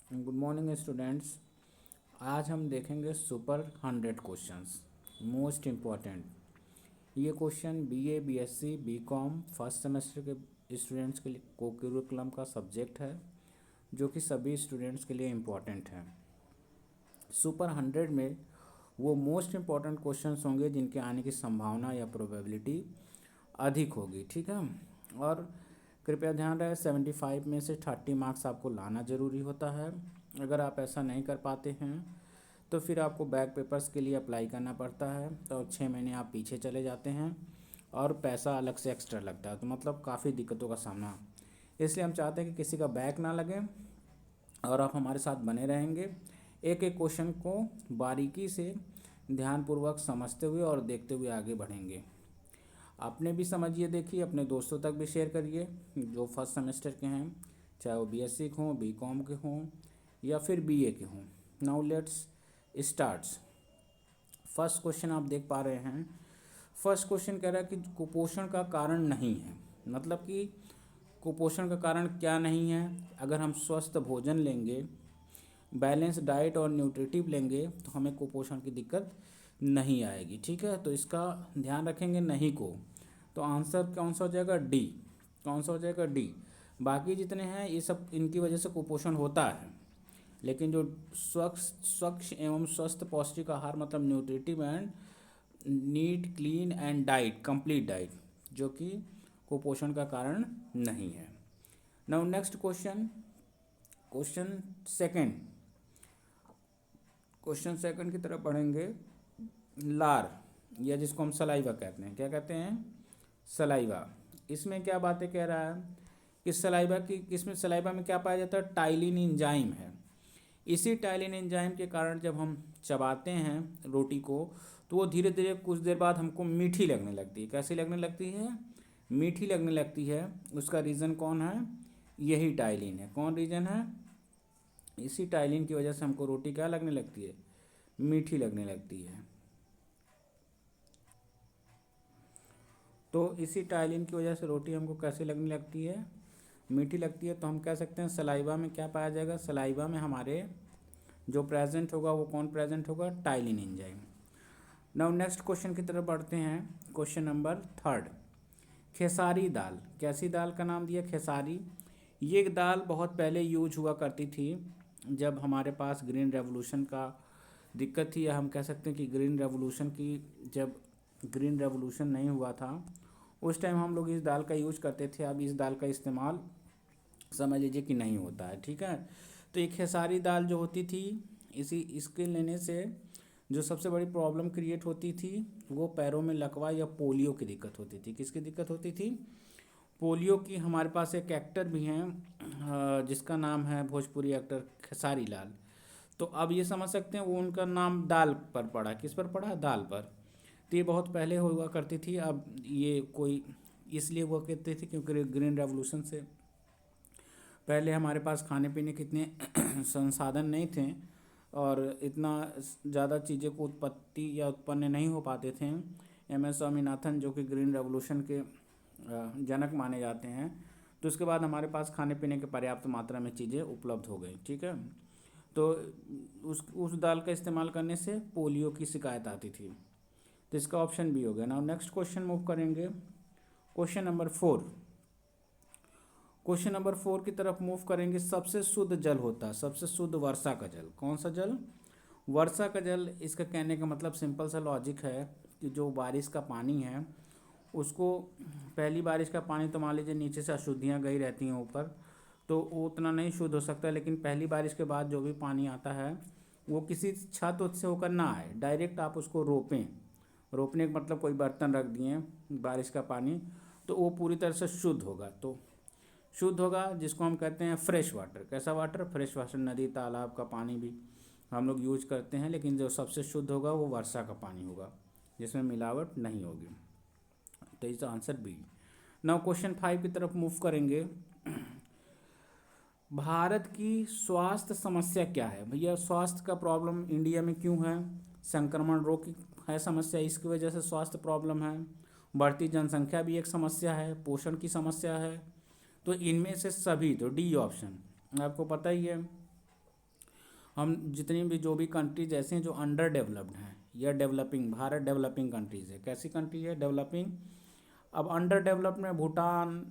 Good morning students. आज हम देखेंगे सुपर 100 क्वेश्चंस, मोस्ट इम्पॉर्टेंट। ये question BA, BSc, BCom first semester के स्टूडेंट्स के लिए को करिकुलम का सब्जेक्ट है, जो कि सभी स्टूडेंट्स के लिए इम्पॉर्टेंट है। सुपर 100 में वो मोस्ट इम्पॉर्टेंट क्वेश्चंस होंगे जिनके आने की संभावना या प्रोबेबिलिटी अधिक होगी, ठीक है। और कृपया ध्यान रहे 75 में से 30 मार्क्स आपको लाना ज़रूरी होता है। अगर आप ऐसा नहीं कर पाते हैं तो फिर आपको बैक पेपर्स के लिए अप्लाई करना पड़ता है, तो 6 महीने आप पीछे चले जाते हैं और पैसा अलग से एक्स्ट्रा लगता है, तो मतलब काफ़ी दिक्कतों का सामना। इसलिए हम चाहते हैं कि किसी का बैक ना लगे और आप हमारे साथ बने रहेंगे, एक एक क्वेश्चन को बारीकी से ध्यानपूर्वक समझते हुए और देखते हुए आगे बढ़ेंगे। आपने भी समझिए, देखिए, अपने दोस्तों तक भी शेयर करिए जो फर्स्ट सेमेस्टर के हैं, चाहे वो बीएससी के हों, बीकॉम के हों या फिर बीए के हों। Now let's starts. First question आप देख पा रहे हैं। फर्स्ट क्वेश्चन कह रहा है कि कुपोषण का कारण नहीं है। मतलब कि कुपोषण का कारण क्या नहीं है? अगर हम स्वस्थ भोजन लेंगे, बैलेंस डाइट और न्यूट्रिटिव लेंगे तो हमें कुपोषण की दिक्कत नहीं आएगी, ठीक है। तो इसका ध्यान रखेंगे नहीं को, तो आंसर कौन सा हो जाएगा? डी। कौन सा हो जाएगा? डी। बाकी जितने हैं ये सब इनकी वजह से कुपोषण होता है, लेकिन जो स्वच्छ एवं स्वस्थ पौष्टिक आहार, मतलब nutritive and neat clean and diet, complete diet, जो कि कुपोषण का कारण नहीं है। Now next question, question second. Question second की तरफ बढ़ेंगे। लार, या जिसको हम सलाइवा कहते हैं, क्या कहते हैं? सलाइवा। इसमें क्या बातें कह रहा है कि सलाइवा की, इसमें सलाइवा में क्या पाया जाता है? टाइलिन एंजाइम है। इसी टाइलिन एंजाइम के कारण जब हम चबाते हैं रोटी को, तो वो धीरे धीरे कुछ देर बाद हमको मीठी लगने लगती है। कैसी लगने लगती है? मीठी लगने लगती है। उसका रीज़न कौन है? यही टाइलिन है। कौन रीज़न है? इसी टाइलिन की वजह से हमको रोटी क्या लगने लगती है? मीठी लगने लगती है। तो इसी टाइलिन की वजह से रोटी हमको कैसे लगने लगती है? मीठी लगती है। तो हम कह सकते हैं सलाइवा में क्या पाया जाएगा? सलाइवा में हमारे जो प्रेजेंट होगा वो कौन प्रेजेंट होगा? Ptyalin enzyme. Now next question की तरफ बढ़ते हैं। Question number third. खेसारी दाल, कैसी दाल का नाम दिया? खेसारी। ये दाल बहुत पहले यूज हुआ करती थी जब हमारे पास ग्रीन रेवोल्यूशन का दिक्कत थी, या हम कह सकते हैं कि ग्रीन रेवोल्यूशन की, जब ग्रीन रेवोल्यूशन नहीं हुआ था उस टाइम हम लोग इस दाल का यूज करते थे। अब इस दाल का इस्तेमाल समझ लीजिए कि नहीं होता है, ठीक है। तो ये खेसारी दाल जो होती थी, इसके लेने से जो सबसे बड़ी प्रॉब्लम क्रिएट होती थी वो पैरों में लकवा या पोलियो की दिक्कत होती थी। किसकी दिक्कत होती थी? पोलियो की। हमारे पास एक एक्टर भी हैं जिसका नाम है भोजपुरी एक्टर खेसारी लाल। तो अब ये समझ सकते हैं वो उनका नाम दाल पर पड़ा। किस पर पड़ा? दाल पर। तो ये बहुत पहले हुआ करती थी। अब ये कोई इसलिए हुआ करती थी क्योंकि ग्रीन रेवोल्यूशन से पहले हमारे पास खाने पीने के इतने संसाधन नहीं थे और इतना ज़्यादा चीज़ें को उत्पत्ति या उत्पन्न नहीं हो पाते थे। एम एस स्वामीनाथन, जो कि ग्रीन रेवोल्यूशन के जनक माने जाते हैं, तो उसके बाद हमारे पास खाने पीने के पर्याप्त मात्रा में चीज़ें उपलब्ध हो गई, ठीक है। तो उस दाल का इस्तेमाल करने से पोलियो की शिकायत आती थी। तो इसका ऑप्शन बी हो गया। नाउ नेक्स्ट क्वेश्चन मूव करेंगे। Question number 4। क्वेश्चन नंबर 4 की तरफ मूव करेंगे। सबसे शुद्ध जल होता है, सबसे शुद्ध वर्षा का जल। कौन सा जल? वर्षा का जल। इसका कहने का मतलब सिंपल सा लॉजिक है कि जो बारिश का पानी है उसको, पहली बारिश का पानी तो मान लीजिए नीचे से अशुद्धियाँ गई रहती हैं ऊपर, तो वो उतना नहीं शुद्ध हो सकता। लेकिन पहली बारिश के बाद जो भी पानी आता है वो किसी छत उत से होकर ना आए, डायरेक्ट आप उसको रोपें। रोपने का मतलब कोई बर्तन रख दिए बारिश का पानी, तो वो पूरी तरह से शुद्ध होगा। तो शुद्ध होगा जिसको हम कहते हैं फ्रेश वाटर। कैसा वाटर? Fresh water. नदी तालाब का पानी भी हम लोग यूज करते हैं, लेकिन जो सबसे शुद्ध होगा वो वर्षा का पानी होगा जिसमें मिलावट नहीं होगी। तो इसका आंसर बी। नाउ क्वेश्चन 5 की तरफ मूव करेंगे। भारत की स्वास्थ्य समस्या क्या है? भैया स्वास्थ्य का प्रॉब्लम इंडिया में क्यों है? संक्रमण रोग की है समस्या, इसकी वजह से स्वास्थ्य प्रॉब्लम है। बढ़ती जनसंख्या भी एक समस्या है। पोषण की समस्या है। तो इनमें से सभी, तो डी ऑप्शन आपको पता ही है हम जितनी भी जो भी कंट्रीज ऐसे हैं जो अंडर डेवलप्ड हैं या डेवलपिंग, भारत डेवलपिंग कंट्रीज़ है। कैसी कंट्री है? डेवलपिंग। अब अंडर डेवलप्ड में भूटान,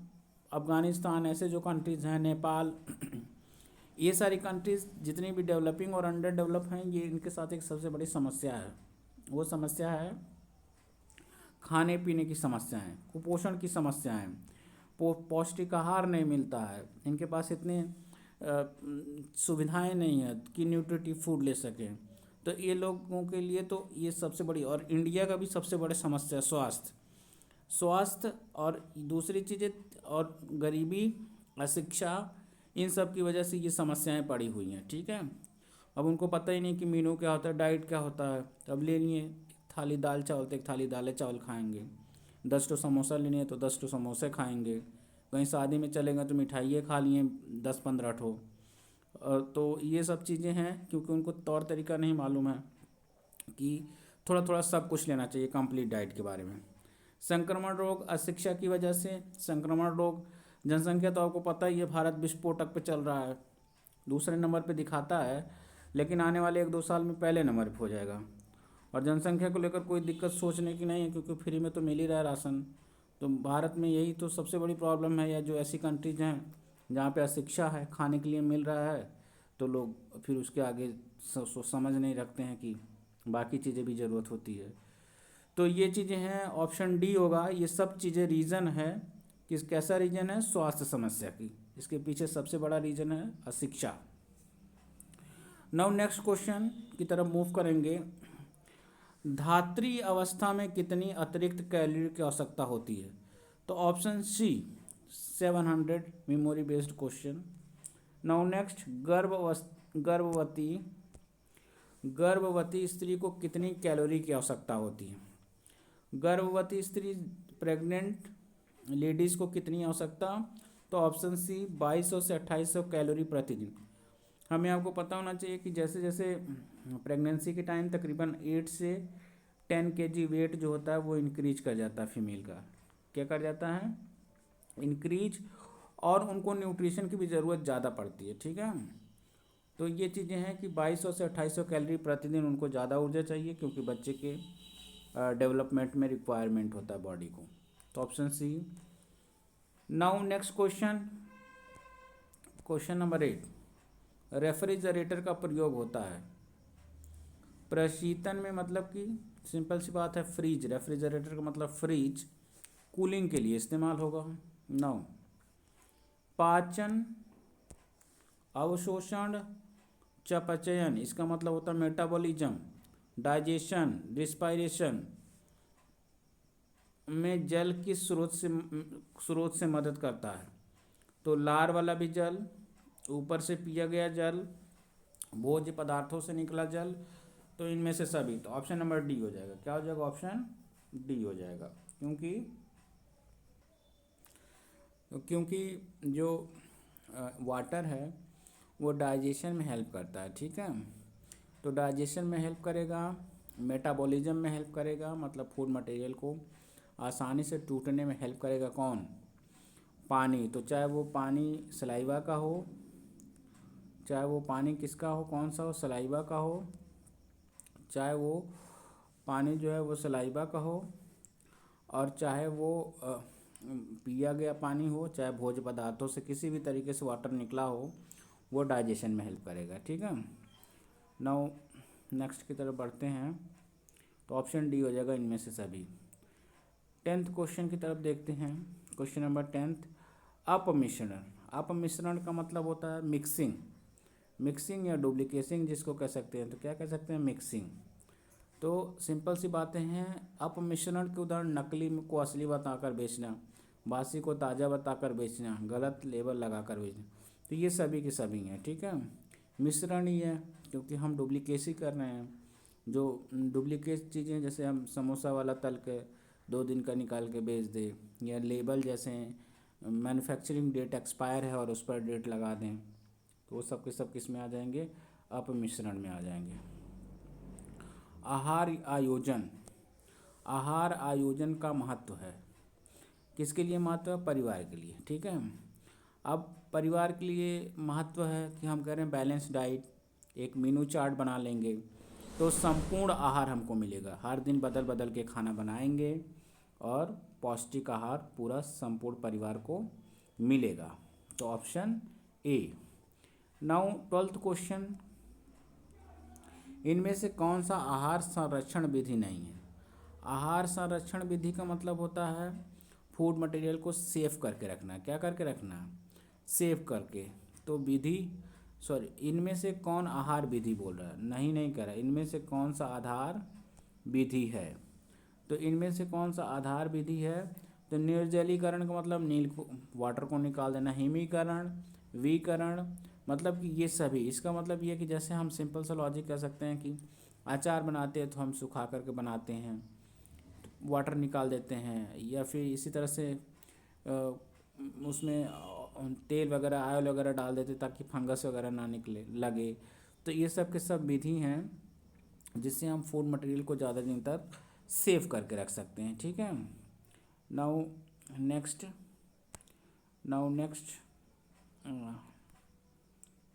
अफगानिस्तान, ऐसे जो कंट्रीज़ हैं, नेपाल ये सारी कंट्रीज़ जितनी भी डेवलपिंग और अंडर डेवलप हैं, ये इनके साथ एक सबसे बड़ी समस्या है। वो समस्या है खाने पीने की समस्या है, कुपोषण की समस्या है, पौष्टिक आहार नहीं मिलता है, इनके पास इतने सुविधाएं नहीं है कि न्यूट्रिटिव फूड ले सकें। तो ये लोगों के लिए तो ये सबसे बड़ी, और इंडिया का भी सबसे बड़ी समस्या स्वास्थ्य और दूसरी चीज़ें, और गरीबी, अशिक्षा, इन सब की वजह से ये समस्याएं पड़ी हुई हैं। ठीक है, अब उनको पता ही नहीं कि मीनू क्या होता है, डाइट क्या होता है। तो अब ले लिए थाली दाल चावल, तो एक थाली दाल चावल खाएंगे। 10 समोसा लेनी है तो 10 समोसे खाएंगे। कहीं शादी में चलेंगे तो मिठाइयाँ खा लिए 10-15 ठो। तो ये सब चीज़ें हैं क्योंकि उनको तौर तरीका नहीं मालूम है कि थोड़ा थोड़ा सब कुछ लेना चाहिए कंप्लीट डाइट के बारे में। संक्रमण रोग, अशिक्षा की वजह से संक्रमण रोग, जनसंख्या तो आपको पता ही है, भारत विस्फोटक पे चल रहा है, दूसरे नंबर पे दिखाता है, लेकिन आने वाले 1-2 साल में पहले नंबर पे हो जाएगा। और जनसंख्या को लेकर कोई दिक्कत सोचने की नहीं है क्योंकि फ्री में तो मिल ही रहा है राशन। तो भारत में यही तो सबसे बड़ी प्रॉब्लम है, या जो ऐसी कंट्रीज हैं जहाँ पे अशिक्षा है, खाने के लिए मिल रहा है, तो लोग फिर उसके आगे समझ नहीं रखते हैं कि बाकी चीज़ें भी ज़रूरत होती है। तो ये चीज़ें हैं, ऑप्शन डी होगा। ये सब चीज़ें रीज़न है, किस कैसा रीज़न है? स्वास्थ्य समस्या की। इसके पीछे सबसे बड़ा रीज़न है अशिक्षा। नाउ नेक्स्ट क्वेश्चन की तरफ मूव करेंगे। धात्री अवस्था में कितनी अतिरिक्त कैलोरी की आवश्यकता होती है? तो option C 700, memory based question. Now next, गर्भवती स्त्री को कितनी कैलोरी की आवश्यकता होती है? गर्भवती स्त्री, प्रेग्नेंट लेडीज़ को कितनी आवश्यकता? तो ऑप्शन सी 2200 से 2800 कैलोरी प्रतिदिन। हमें आपको पता होना चाहिए कि जैसे जैसे प्रेगनेंसी के टाइम तकरीबन 8 से 10 kg वेट जो होता है वो इंक्रीज कर जाता है फीमेल का। क्या कर जाता है? इंक्रीज। और उनको न्यूट्रिशन की भी ज़रूरत ज़्यादा पड़ती है। ठीक है, तो ये चीज़ें हैं कि 2200 से 2800 कैलोरी प्रतिदिन उनको ज़्यादा ऊर्जा चाहिए क्योंकि बच्चे के डेवलपमेंट में रिक्वायरमेंट होता है बॉडी को। तो option C. Now next question, question number 8। Refrigerator का प्रयोग होता है प्रशीतन में, मतलब कि सिंपल सी बात है, फ्रीज। रेफ्रिजरेटर का मतलब फ्रीज, कूलिंग के लिए इस्तेमाल होगा। 9, पाचन, अवशोषण, चयापचयन, इसका मतलब होता है मेटाबॉलिज्म, डाइजेशन, रिस्पायरेशन में जल किस स्रोत से मदद करता है? तो लार वाला भी जल, ऊपर से पिया गया जल, भोज्य पदार्थों से निकला जल, तो इनमें से सभी। तो ऑप्शन नंबर डी हो जाएगा। क्या हो जाएगा? ऑप्शन डी हो जाएगा। क्योंकि जो वाटर है वो डाइजेशन में हेल्प करता है। ठीक है, तो डाइजेशन में हेल्प करेगा, मेटाबॉलिज्म में हेल्प करेगा, मतलब फूड मटेरियल को आसानी से टूटने में हेल्प करेगा। कौन? पानी। तो चाहे वो पानी सलाइवा का हो, चाहे वो पानी किसका हो, कौन सा हो, सलाइवा का हो, चाहे वो पानी जो है वो सलाइवा का हो, और चाहे वो पिया गया पानी हो, चाहे भोज्य पदार्थों से किसी भी तरीके से वाटर निकला हो, वो डाइजेशन में हेल्प करेगा। ठीक है, नाउ नेक्स्ट की तरफ बढ़ते हैं। तो ऑप्शन डी हो जाएगा इनमें से सभी। 10th क्वेश्चन की तरफ देखते हैं। Question number 10, अपमिश्रण। अपमिश्रण का मतलब होता है मिक्सिंग या डुप्लीकेसिंग जिसको कह सकते हैं। तो क्या कह सकते हैं? मिक्सिंग। तो सिंपल सी बातें हैं। अपमिश्रण के उदाहरण नकली को असली बताकर बेचना, बासी को ताज़ा बताकर बेचना, गलत लेबल लगाकर बेचना। तो ये सभी के सभी हैं। ठीक है, मिश्रण ही है क्योंकि हम डुप्लीकेसी कर रहे हैं। जो डुप्लीकेट चीज़ें, जैसे हम समोसा वाला तल के 2 दिन का निकाल के बेच दे, या लेबल जैसे मैन्युफैक्चरिंग डेट एक्सपायर है और उस पर डेट लगा दें, तो वो सब के सब किस में आ जाएंगे? अपमिश्रण में आ जाएंगे। आहार आयोजन का महत्व है। किसके लिए महत्व है? परिवार के लिए। ठीक है, अब परिवार के लिए महत्व है कि हम कह रहे हैं बैलेंस डाइट, एक मेनू चार्ट बना लेंगे तो संपूर्ण आहार हमको मिलेगा। हर दिन बदल बदल के खाना बनाएंगे और पौष्टिक आहार पूरा संपूर्ण परिवार को मिलेगा। तो option A. Now 12th question, इनमें से कौन सा आहार संरक्षण विधि नहीं है? आहार संरक्षण विधि का मतलब होता है फूड मटेरियल को सेफ करके रखना। क्या करके रखना? सेव करके। तो विधि, सॉरी, इनमें से कौन आहार विधि बोल रहा है, नहीं कह रहा, इनमें से कौन सा आधार विधि है? तो इनमें से कौन सा आधार विधि है? तो निर्जलीकरण का मतलब नील को, वाटर को निकाल देना। हिमीकरण, विकरण, मतलब कि ये सभी, इसका मतलब ये कि जैसे हम सिंपल सा लॉजिक कह सकते हैं कि अचार बनाते हैं तो हम सुखा करके बनाते हैं, वाटर निकाल देते हैं, या फिर इसी तरह से उसमें तेल वगैरह, ऑयल वगैरह डाल देते ताकि फंगस वगैरह ना निकले लगे। तो ये सब के सब विधि हैं जिससे हम फूड मटेरियल को ज़्यादा दिन तक सेव करके रख सकते हैं। ठीक है। Now next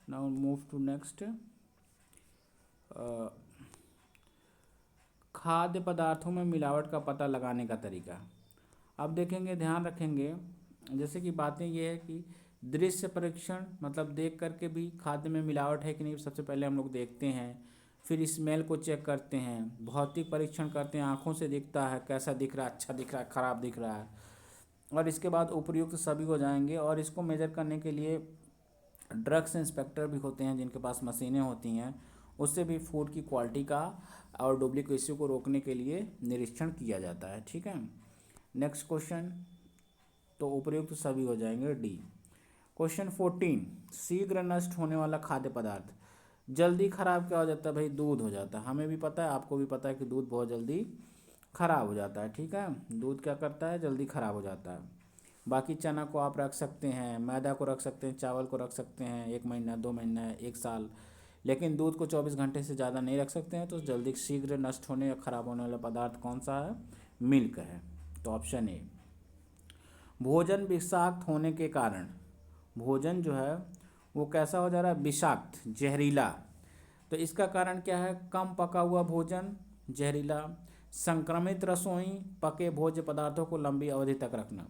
now move to next, खाद्य पदार्थों में मिलावट का पता लगाने का तरीका। अब देखेंगे, ध्यान रखेंगे, जैसे कि बातें ये है कि दृश्य परीक्षण, मतलब देख करके भी खाद्य में मिलावट है कि नहीं सबसे पहले हम लोग देखते हैं। फिर स्मेल को चेक करते हैं। भौतिक परीक्षण करते हैं, आँखों से दिखता है कैसा दिख रहा है, अच्छा दिख रहा है, ख़राब दिख रहा है। और इसके बाद उपयुक्त सभी हो जाएंगे। और इसको मेजर करने के लिए ड्रग्स इंस्पेक्टर भी होते हैं जिनके पास मशीनें होती हैं, उससे भी फूड की क्वालिटी का और डुप्लीकेसी को रोकने के लिए निरीक्षण किया जाता है। ठीक है। नेक्स्ट क्वेश्चन, तो उपयुक्त सभी हो जाएंगे डी। क्वेश्चन 14, शीघ्र नष्ट होने वाला खाद्य पदार्थ। जल्दी खराब क्या हो जाता है भाई? दूध हो जाता है। हमें भी पता है, आपको भी पता है कि दूध बहुत जल्दी खराब हो जाता है। ठीक है, दूध क्या करता है? जल्दी खराब हो जाता है। बाकी चना को आप रख सकते हैं, मैदा को रख सकते हैं, चावल को रख सकते हैं 1 महीना, 2 महीना, 1 साल, लेकिन दूध को 24 घंटे से ज़्यादा नहीं रख सकते हैं। तो जल्दी शीघ्र नष्ट होने या खराब होने वाला पदार्थ कौन सा है? मिल्क है। तो ऑप्शन ए। भोजन विषाक्त होने के कारण, भोजन जो है वो कैसा हो जा रहा है? विषाक्त, जहरीला। तो इसका कारण क्या है? कम पका हुआ भोजन, जहरीला। संक्रमित रसोई, पके भोज्य पदार्थों को लंबी अवधि तक रखना।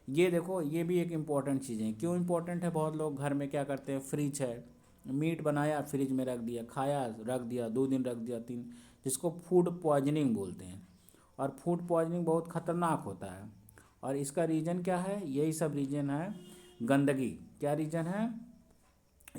ये देखो, ये भी एक इम्पॉर्टेंट चीज़ है। क्यों इम्पोर्टेंट है? बहुत लोग घर में क्या करते हैं, फ्रिज है, मीट बनाया फ्रिज में रख दिया, खाया रख दिया, 2 दिन रख दिया, 3, जिसको फूड पॉइजनिंग बोलते हैं। और फूड पॉइजनिंग बहुत खतरनाक होता है। और इसका रीज़न क्या है? यही सब रीज़न है, गंदगी। क्या रीज़न है?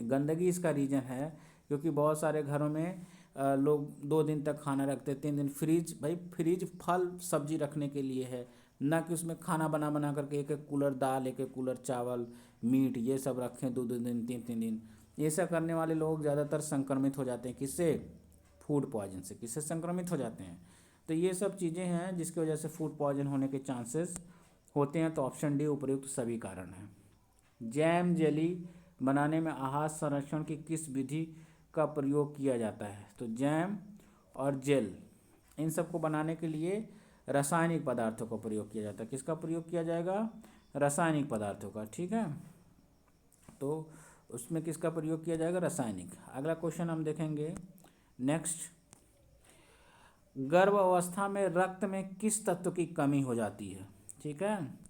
गंदगी इसका रीज़न है। क्योंकि बहुत सारे घरों में लोग 2 दिन तक खाना रखते, 3 दिन। फ्रिज, भाई फ्रिज फल सब्जी रखने के लिए है, ना कि उसमें खाना बना बना करके 1-1 कूलर दाल, 1-1 कूलर चावल, मीट, ये सब रखें 2-2 दिन, 3-3 दिन। ये सब करने वाले लोग ज़्यादातर संक्रमित हो जाते हैं। किससे? फूड पॉइजन से। किससे संक्रमित हो जाते हैं? तो ये सब चीज़ें हैं जिसकी वजह से फूड पॉइजन होने के चांसेस होते हैं। तो ऑप्शन डी उपयुक्त सभी कारण हैं। जैम जेली बनाने में आहार संरक्षण की किस विधि का प्रयोग किया जाता है? तो जैम और जेल, इन सब को बनाने के लिए रासायनिक पदार्थों का प्रयोग किया जाता है। किसका प्रयोग किया जाएगा? रासायनिक पदार्थों का। ठीक है, तो उसमें किसका प्रयोग किया जाएगा? रासायनिक। अगला क्वेश्चन हम देखेंगे नेक्स्ट, गर्भ अवस्था में रक्त में किस तत्व की कमी हो जाती है? ठीक है,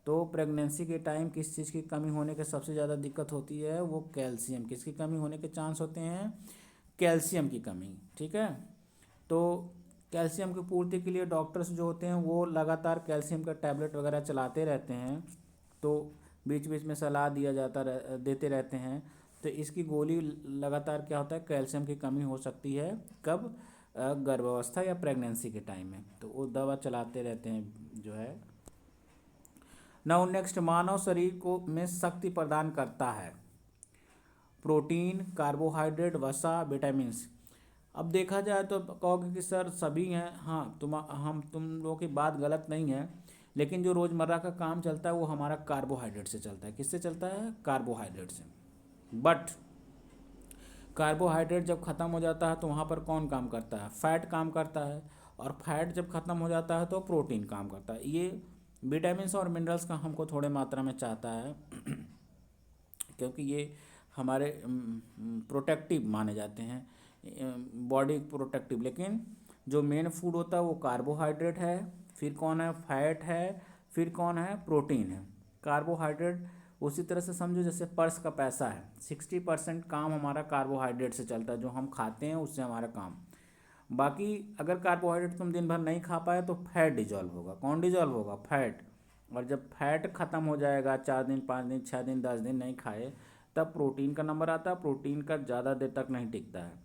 तो प्रेगनेंसी के टाइम किस चीज़ की कमी होने के सबसे ज़्यादा दिक्कत होती है? वो कैल्शियम। किसकी कमी होने के चांस होते हैं? कैल्शियम की कमी। ठीक है, तो कैल्शियम की पूर्ति के लिए डॉक्टर्स जो होते हैं वो लगातार कैल्शियम का टैबलेट वगैरह चलाते रहते हैं। तो बीच बीच में सलाह देते रहते हैं। तो इसकी गोली लगातार क्या होता है? कैल्शियम की कमी हो सकती है। कब? गर्भावस्था या प्रेगनेंसी के टाइम में। तो वो दवा चलाते रहते हैं जो है। नाउ नेक्स्ट, मानव शरीर को में शक्ति प्रदान करता है प्रोटीन, कार्बोहाइड्रेट, वसा, विटामिन्स। अब देखा जाए तो कहोगे कि सर सभी हैं। हाँ, तुम लोगों की बात गलत नहीं है, लेकिन जो रोज़मर्रा का काम चलता है वो हमारा कार्बोहाइड्रेट से चलता है। किससे चलता है? कार्बोहाइड्रेट से। बट कार्बोहाइड्रेट जब ख़त्म हो जाता है तो वहाँ पर कौन काम करता है? फैट काम करता है। और फैट जब ख़त्म हो जाता है तो प्रोटीन काम करता है। ये विटामिन्स और मिनरल्स का हमको थोड़े मात्रा में चाहता है क्योंकि ये हमारे प्रोटेक्टिव माने जाते हैं, बॉडी प्रोटेक्टिव। लेकिन जो मेन फूड होता है वो कार्बोहाइड्रेट है, फिर कौन है, फैट है, फिर कौन है, प्रोटीन है। कार्बोहाइड्रेट उसी तरह से समझो जैसे पर्स का पैसा है, 60% काम हमारा कार्बोहाइड्रेट से चलता है, जो हम खाते हैं उससे हमारा काम। बाकी अगर कार्बोहाइड्रेट तुम दिन भर नहीं खा पाए तो फैट डिजॉल्व होगा। कौन डिजॉल्व होगा, फैट। और जब फैट खत्म हो जाएगा, 4 दिन 5 दिन 6 दिन 10 दिन नहीं खाए, तब प्रोटीन का नंबर आता है। प्रोटीन का ज़्यादा देर तक नहीं टिकता है।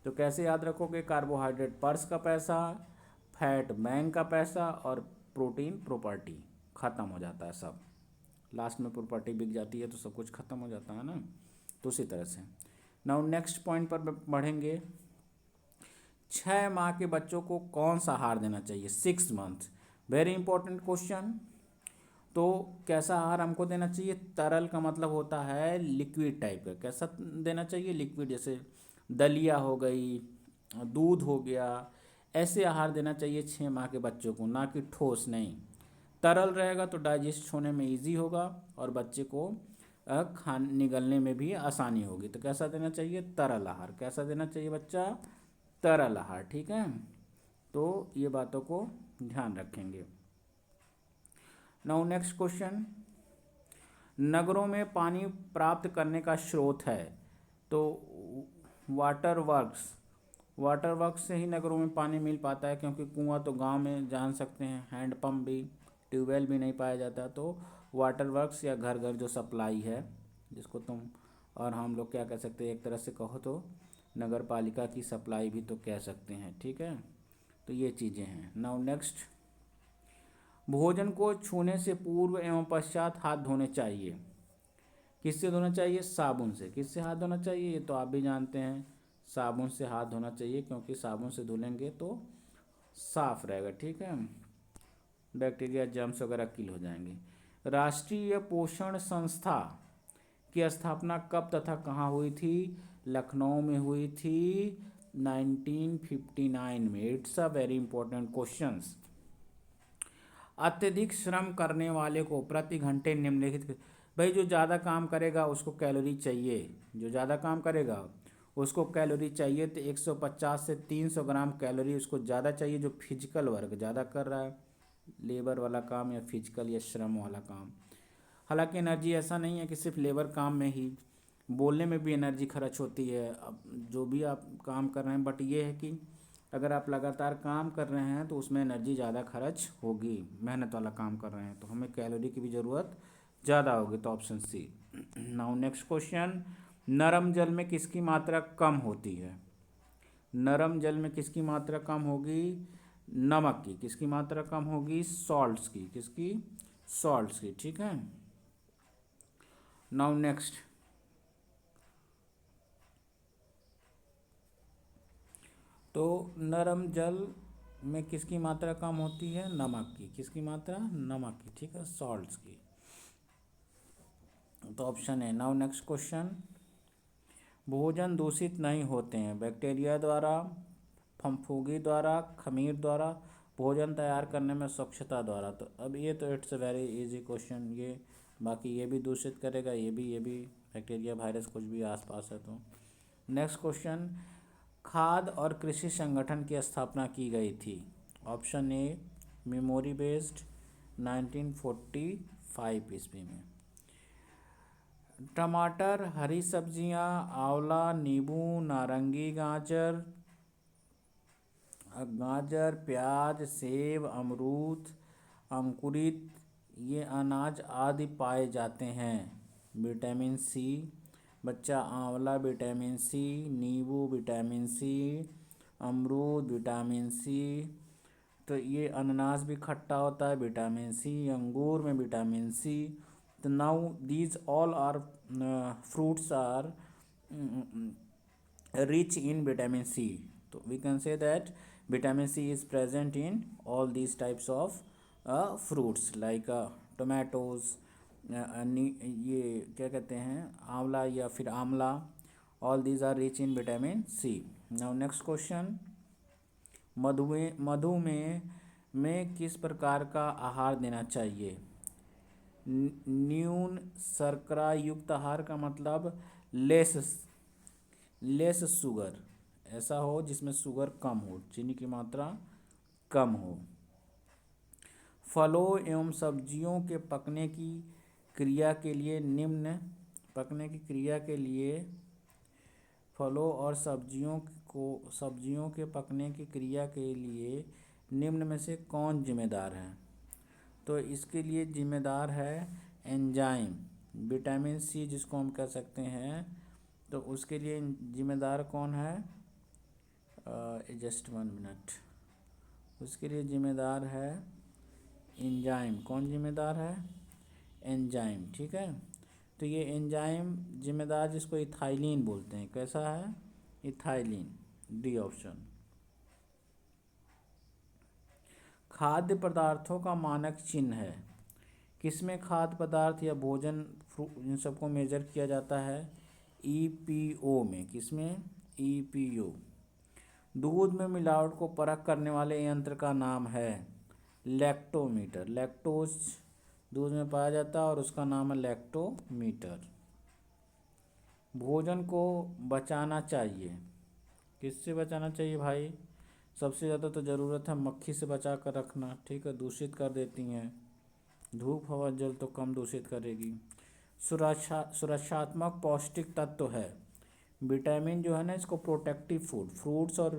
तो कैसे याद रखोगे, कार्बोहाइड्रेट पर्स का पैसा, फैट बैंक का पैसा, और प्रोटीन प्रॉपर्टी। ख़त्म हो जाता है सब, लास्ट में प्रॉपर्टी बिक जाती है तो सब कुछ ख़त्म हो जाता है ना। तो उसी तरह से नाउ नेक्स्ट पॉइंट पर बढ़ेंगे। 6 माह के बच्चों को कौन सा आहार देना चाहिए, 6 मंथ, वेरी इंपॉर्टेंट क्वेश्चन। तो कैसा आहार हमको देना चाहिए, तरल का मतलब होता है लिक्विड टाइप का। कैसा देना चाहिए, लिक्विड, जैसे दलिया हो गई, दूध हो गया, ऐसे आहार देना चाहिए 6 माह के बच्चों को, ना कि ठोस नहीं। तरल रहेगा तो डाइजेस्ट होने में इजी होगा और बच्चे को खान निगलने में भी आसानी होगी। तो कैसा देना चाहिए, तरल आहार। कैसा देना चाहिए बच्चा, तरल आहार, ठीक है। तो ये बातों को ध्यान रखेंगे। नाउ नेक्स्ट क्वेश्चन, नगरों में पानी प्राप्त करने का स्रोत है, तो वाटर वर्क्स। वाटर वर्क्स से ही नगरों में पानी मिल पाता है, क्योंकि कुआं तो गांव में जान सकते हैं, हैंडपम्प भी, ट्यूबवेल भी नहीं पाया जाता। तो वाटर वर्क्स या घर घर जो सप्लाई है, जिसको तुम और हम लोग क्या कह सकते हैं, एक तरह से कहो तो नगर पालिका की सप्लाई भी तो कह सकते हैं, ठीक है। तो ये चीज़ें हैं। नाउ नेक्स्ट, भोजन को छूने से पूर्व एवं पश्चात हाथ धोने चाहिए। किससे धोना चाहिए, साबुन से। किससे हाथ धोना चाहिए, ये तो आप भी जानते हैं, साबुन से हाथ धोना चाहिए, क्योंकि साबुन से धुलेंगे तो साफ रहेगा, ठीक है, बैक्टीरिया जर्म्स वगैरह किल हो जाएंगे। राष्ट्रीय पोषण संस्था की स्थापना कब तथा कहाँ हुई थी, लखनऊ में हुई थी 1959 में। It's a very important questions. अत्यधिक श्रम करने वाले को प्रति घंटे निम्नलिखित, भाई जो ज़्यादा काम करेगा उसको कैलोरी चाहिए, जो ज़्यादा काम करेगा उसको कैलोरी चाहिए। तो 150 से 300 ग्राम कैलोरी उसको ज़्यादा चाहिए, जो फिजिकल वर्क ज़्यादा कर रहा है, लेबर वाला काम या फिजिकल या श्रम वाला काम। हालांकि एनर्जी ऐसा नहीं है कि सिर्फ लेबर काम में ही, बोलने में भी एनर्जी खर्च होती है, अब जो भी आप काम कर रहे हैं। बट ये है कि अगर आप लगातार काम कर रहे हैं तो उसमें एनर्जी ज़्यादा खर्च होगी, मेहनत वाला काम कर रहे हैं तो हमें कैलोरी की भी ज़रूरत ज़्यादा होगी। तो option C. Now next question, नरम जल में किसकी मात्रा कम होती है, नरम जल में किसकी मात्रा कम होगी, नमक की। किसकी मात्रा कम होगी, सॉल्ट्स की। किसकी, सॉल्ट्स की, ठीक है। नाउ नेक्स्ट, तो नरम जल में किसकी मात्रा कम होती है, नमक की। किसकी मात्रा, नमक की, ठीक है, सॉल्ट्स की। तो ऑप्शन है। नाउ नेक्स्ट क्वेश्चन, भोजन दूषित नहीं होते हैं, बैक्टीरिया द्वारा, फफूंदी द्वारा, खमीर द्वारा, भोजन तैयार करने में स्वच्छता द्वारा। तो अब ये तो it's a very easy question. ये बाकी ये भी दूषित करेगा, ये भी बैक्टीरिया वायरस कुछ भी आसपास है तो। नेक्स्ट क्वेश्चन, खाद्य और कृषि संगठन की स्थापना की गई थी। ऑप्शन ए मेमोरी बेस्ड 1945 ईस्वी में। टमाटर, हरी सब्जियां, आंवला, नींबू, नारंगी, गाजर, प्याज, सेब, अमरूद, अंकुरित ये अनाज आदि पाए जाते हैं। विटामिन सी, बच्चा आंवला विटामिन सी, नींबू विटामिन सी, अमरूद विटामिन सी, तो ये अनानास भी खट्टा होता है, विटामिन सी, अंगूर में विटामिन सी। तो now these all are fruits are rich in vitamin C. So we can say that vitamin C is present in all these types of fruits like tomatoes, ये क्या कहते हैं, आंवला या फिर Amla, all these are rich in vitamin C. Now next question, मधुमेह में किस प्रकार का आहार देना चाहिए, न्यून शर्करा युक्त आहार का मतलब लेस लेस शुगर, ऐसा हो जिसमें शुगर कम हो, चीनी की मात्रा कम हो। फलों एवं सब्जियों के पकने की क्रिया के लिए निम्न पकने की क्रिया के लिए फलों और सब्जियों के पकने की क्रिया के लिए निम्न में से कौन जिम्मेदार है? तो इसके लिए जिम्मेदार है एंजाइम, विटामिन सी जिसको हम कह सकते हैं। तो उसके लिए जिम्मेदार कौन है? Just 1 minute. उसके लिए जिम्मेदार है एंजाइम। कौन जिम्मेदार है? एंजाइम, ठीक है। तो ये एंजाइम जिम्मेदार जिसको इथाइलिन बोलते हैं। कैसा है? Ethylene, D option. खाद्य पदार्थों का मानक चिन्ह है। किसमें खाद्य पदार्थ या भोजन इन सबको मेजर किया जाता है? ईपीओ में। किसमें? ईपीओ। दूध में मिलावट को परख करने वाले यंत्र का नाम है लैक्टोमीटर। लैक्टोज दूध में पाया जाता है और उसका नाम है लैक्टोमीटर। भोजन को बचाना चाहिए। किससे बचाना चाहिए भाई? सबसे ज़्यादा तो ज़रूरत है मक्खी से बचा कर रखना, ठीक है, दूषित कर देती हैं। धूप हवा जल तो कम दूषित करेगी। सुरक्षात्मक पौष्टिक तत्व है। विटामिन जो है ना, इसको प्रोटेक्टिव फूड, फ्रूट्स और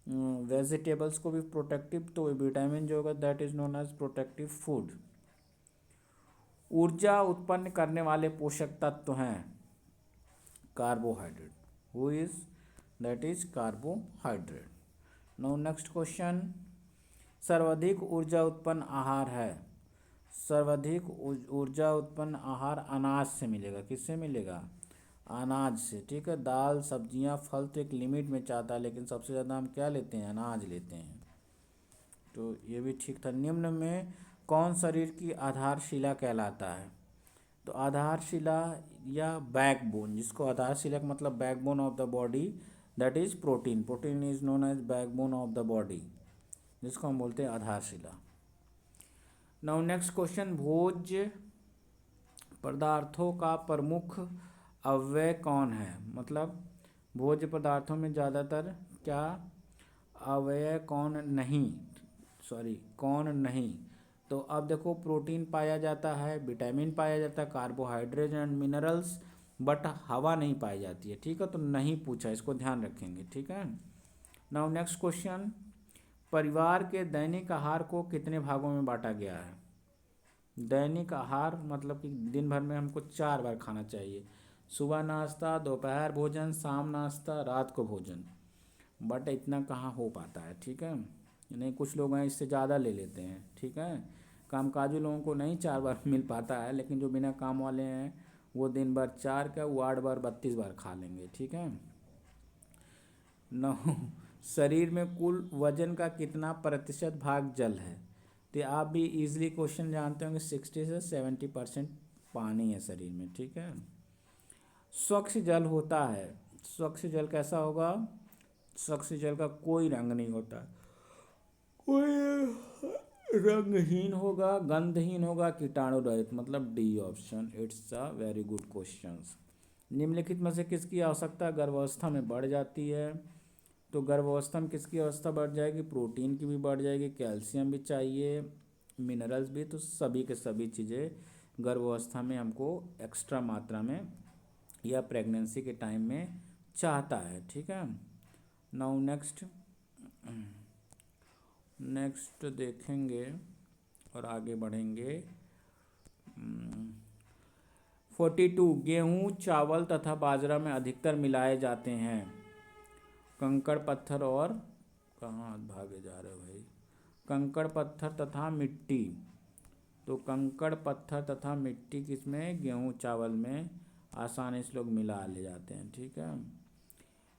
वेजिटेबल्स को भी प्रोटेक्टिव, तो विटामिन जो होगा that is known as protective food. ऊर्जा उत्पन्न करने वाले पोषक तत्व हैं carbohydrate. Who is? That is carbohydrate. Now next question, सर्वाधिक ऊर्जा उत्पन्न आहार है। सर्वाधिक ऊर्जा उत्पन्न आहार अनाज से मिलेगा। किससे मिलेगा? अनाज से, ठीक है। दाल सब्जियां फल तो एक लिमिट में चाहता है, लेकिन सबसे ज़्यादा हम क्या लेते हैं? अनाज लेते हैं। तो ये भी ठीक था। निम्न में कौन शरीर की आधारशिला कहलाता है? तो आधारशिला या बैकबोन, जिसको आधारशिला का मतलब backbone of the body, that is protein. Protein is known as backbone of the body, जिसको हम बोलते हैं आधारशिला। नाउ नेक्स्ट क्वेश्चन, भोज्य पदार्थों का प्रमुख अव्यय कौन है? मतलब भोज्य पदार्थों में ज़्यादातर क्या अव्यय कौन नहीं? तो अब देखो, प्रोटीन पाया जाता है, विटामिन पाया जाता है, कार्बोहाइड्रेट एंड मिनरल्स, बट हवा नहीं पाई जाती है, ठीक है। तो नहीं पूछा, इसको ध्यान रखेंगे, ठीक है। नाउ नेक्स्ट क्वेश्चन, परिवार के दैनिक आहार को कितने भागों में बांटा गया है? दैनिक आहार मतलब कि दिन भर में हमको 4 बार खाना चाहिए। सुबह नाश्ता, दोपहर भोजन, शाम नाश्ता, रात को भोजन। बट इतना कहाँ हो पाता है, ठीक है। नहीं, कुछ लोग हैं इससे ज़्यादा ले लेते हैं, ठीक है। कामकाजी लोगों को नहीं 4 बार मिल पाता है, लेकिन जो बिना काम वाले हैं वो दिन भर 4 क्या, वो 8 बार 32 बार खा लेंगे, ठीक है। नौ, शरीर में कुल वजन का कितना प्रतिशत भाग जल है? तो आप भी इजीली क्वेश्चन जानते होंगे, 60 से 70% पानी है शरीर में, ठीक है। स्वच्छ जल होता है। स्वच्छ जल कैसा होगा? स्वच्छ जल का कोई रंग नहीं होता, कोई रंगहीन होगा, गंधहीन होगा, कीटाणु रहित, मतलब D option. It's a very good question. निम्नलिखित में से किसकी आवश्यकता गर्भावस्था में बढ़ जाती है? तो गर्भावस्था में किसकी अवस्था बढ़ जाएगी? प्रोटीन की भी बढ़ जाएगी, कैल्शियम भी चाहिए, मिनरल्स भी। तो सभी के सभी चीज़ें गर्भावस्था में हमको एक्स्ट्रा मात्रा में या प्रेगनेंसी के टाइम में चाहता है, ठीक है। नाउ नेक्स्ट देखेंगे और आगे बढ़ेंगे। 42, गेहूँ चावल तथा बाजरा में अधिकतर मिलाए जाते हैं कंकड़ पत्थर और, कहाँ भागे जा रहे हो भाई, कंकड़ पत्थर तथा मिट्टी। तो कंकड़ पत्थर तथा मिट्टी किसमें? गेहूँ चावल में आसानी से लोग मिला ले जाते हैं, ठीक है।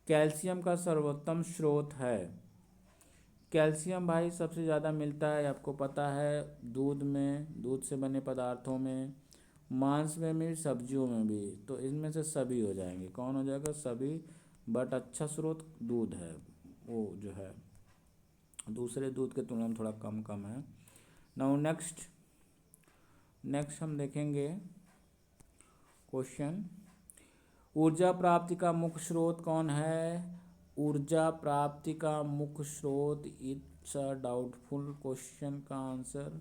कैल्शियम का सर्वोत्तम स्रोत है। कैल्शियम भाई सबसे ज़्यादा मिलता है, आपको पता है, दूध में, दूध से बने पदार्थों में, मांस में भी, सब्जियों में भी। तो इनमें से सभी हो जाएंगे। कौन हो जाएगा? सभी। बट अच्छा स्रोत दूध है, वो जो है दूसरे दूध के तुलना में थोड़ा कम कम है। नाउ नेक्स्ट हम देखेंगे क्वेश्चन, ऊर्जा प्राप्ति का मुख्य स्रोत कौन है? ऊर्जा प्राप्ति का मुख्य स्रोत, इट्स अ डाउटफुल क्वेश्चन का आंसर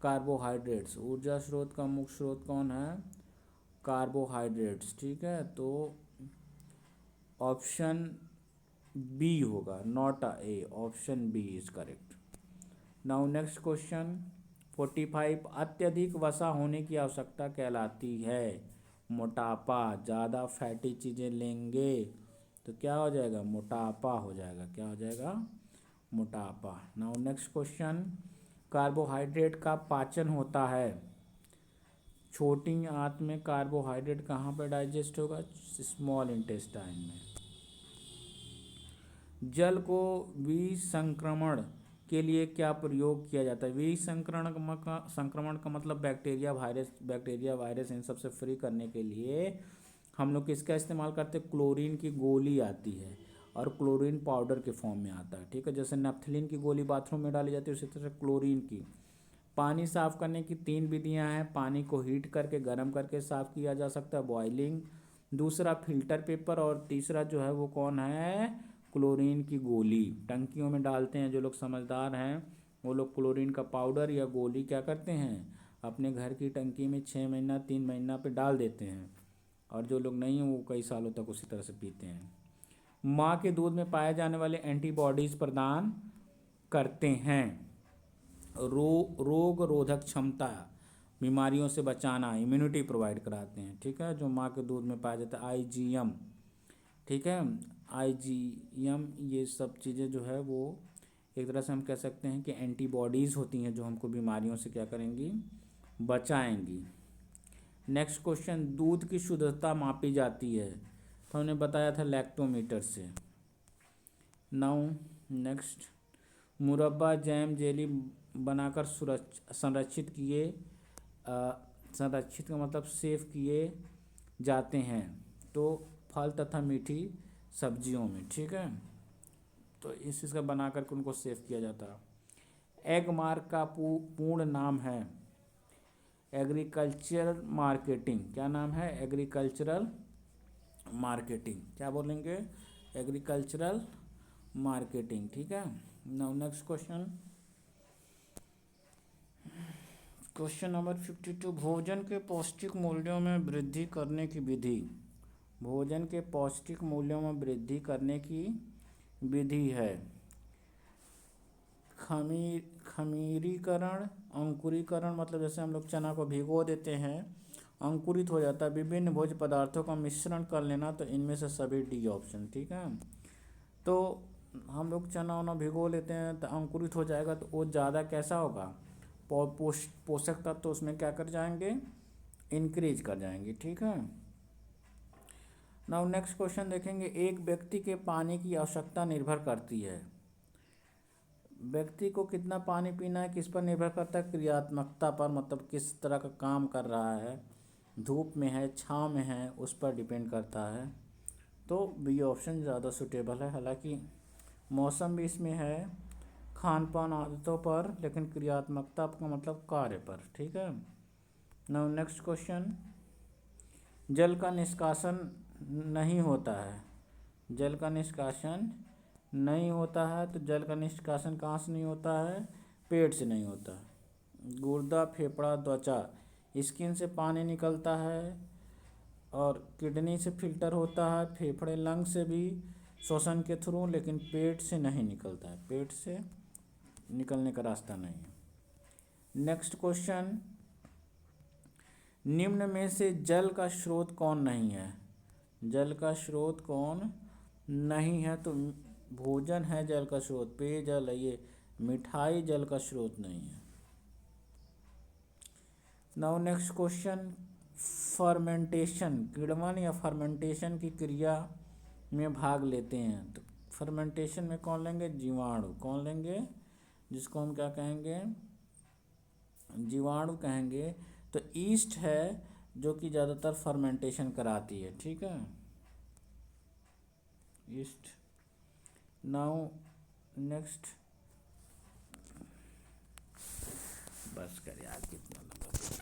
कार्बोहाइड्रेट्स। ऊर्जा स्रोत का मुख्य स्रोत कौन है? कार्बोहाइड्रेट्स। ठीक है, तो ऑप्शन बी होगा, not a A, option B is correct. Now next question 45, अत्यधिक वसा होने की आवश्यकता कहलाती है मोटापा। ज़्यादा फैटी चीज़ें लेंगे तो क्या हो जाएगा? मोटापा हो जाएगा। क्या हो जाएगा? मोटापा। नाउ नेक्स्ट क्वेश्चन, कार्बोहाइड्रेट का पाचन होता है। छोटी आंत में कार्बोहाइड्रेट कहाँ पर डाइजेस्ट होगा? स्मॉल इंटेस्टाइन में। जल को विसंक्रमण के लिए क्या प्रयोग किया जाता है? संक्रमण का मतलब बैक्टीरिया वायरस इन सबसे फ्री करने के लिए हम लोग किसका इस्तेमाल करते हैं? क्लोरीन की गोली आती है और क्लोरीन पाउडर के फॉर्म में आता है। ठीक है, जैसे नेफ्थलीन की गोली बाथरूम में डाली जाती है, उसी तरह क्लोरीन की। पानी साफ करने की 3 विधियां हैं। पानी को हीट करके गर्म करके साफ किया जा सकता है, बॉइलिंग। दूसरा फिल्टर पेपर, और तीसरा जो है वो कौन है? क्लोरीन की गोली। टंकियों में डालते हैं, जो लोग समझदार हैं वो लोग क्लोरीन का पाउडर या गोली क्या करते हैं? अपने घर की टंकी में 6 महीना 3 महीना पे डाल देते हैं, और जो लोग नहीं हैं वो कई सालों तक उसी तरह से पीते हैं। माँ के दूध में पाए जाने वाले एंटीबॉडीज प्रदान करते हैं रोग रोधक क्षमता, बीमारियों से बचाना, इम्यूनिटी प्रोवाइड कराते हैं। ठीक है, जो माँ के दूध में पाया जाता है आईजीएम। ठीक है, आईजीएम, ये सब चीज़ें जो है वो एक तरह से हम कह सकते हैं कि एंटीबॉडीज़ होती हैं जो हमको बीमारियों से क्या करेंगी? बचाएंगी। नेक्स्ट क्वेश्चन, दूध की शुद्धता मापी जाती है, तो हमने बताया था लैक्टोमीटर से। नाउ नेक्स्ट, मुरब्बा जैम जेली बनाकर संरक्षित किए, संरक्षित का मतलब सेव किए जाते हैं तो फल तथा मीठी सब्जियों में। ठीक है, तो इस चीज़ का बना करके उनको सेव किया जाता है। एग मार्क का पूर्ण नाम है एग्रीकल्चरल मार्केटिंग। क्या नाम है? Agricultural marketing. क्या बोलेंगे? Agricultural marketing. ठीक है, now next question, question number 52, भोजन के पौष्टिक मूल्यों में वृद्धि करने की विधि। भोजन के पौष्टिक मूल्यों में वृद्धि करने की विधि है खमीरीकरण, अंकुरीकरण, मतलब जैसे हम लोग चना को भिगो देते हैं, अंकुरित हो जाता है, विभिन्न भोज्य पदार्थों का मिश्रण कर लेना, तो इनमें से सभी डी ऑप्शन। ठीक है, तो हम लोग चना वना भिगो लेते हैं तो अंकुरित हो जाएगा, तो वो ज़्यादा कैसा होगा? पोषक तत्व तो उसमें क्या कर जाएंगे? इंक्रीज कर जाएंगे। ठीक है, नाउ नेक्स्ट क्वेश्चन देखेंगे, एक व्यक्ति के पानी की आवश्यकता निर्भर करती है। व्यक्ति को कितना पानी पीना है किस पर निर्भर करता है? क्रियात्मकता पर, मतलब किस तरह का काम कर रहा है, धूप में है, छाँव में है, उस पर डिपेंड करता है। तो बी ऑप्शन ज़्यादा सूटेबल है। हालांकि मौसम भी इसमें है, खान पान आदतों पर, लेकिन क्रियात्मकता का मतलब कार्य पर। ठीक है, नाउ नेक्स्ट क्वेश्चन, जल का निष्कासन नहीं होता है। जल का निष्कासन नहीं होता है, तो जल का निष्कासन कहाँ से नहीं होता है? पेट से नहीं होता है। गुर्दा, फेफड़ा, त्वचा, स्किन से पानी निकलता है, और किडनी से फिल्टर होता है, फेफड़े लंग से भी श्वसन के थ्रू, लेकिन पेट से नहीं निकलता है, पेट से निकलने का रास्ता नहीं है। नेक्स्ट क्वेश्चन, निम्न में से जल का स्रोत कौन नहीं है? जल का स्रोत कौन नहीं है? तो भोजन है जल का स्रोत, पेयजल है ये, मिठाई जल का स्रोत नहीं है। नाउ नेक्स्ट क्वेश्चन, फर्मेंटेशन, किण्वन या फर्मेंटेशन की क्रिया में भाग लेते हैं, तो फर्मेंटेशन में कौन लेंगे? जीवाणु। कौन लेंगे? जिसको हम क्या कहेंगे? जीवाणु कहेंगे। तो ईस्ट है जो कि ज़्यादातर फर्मेंटेशन कराती है। ठीक है, ईस्ट। नाउ नेक्स्ट, बस कर यार।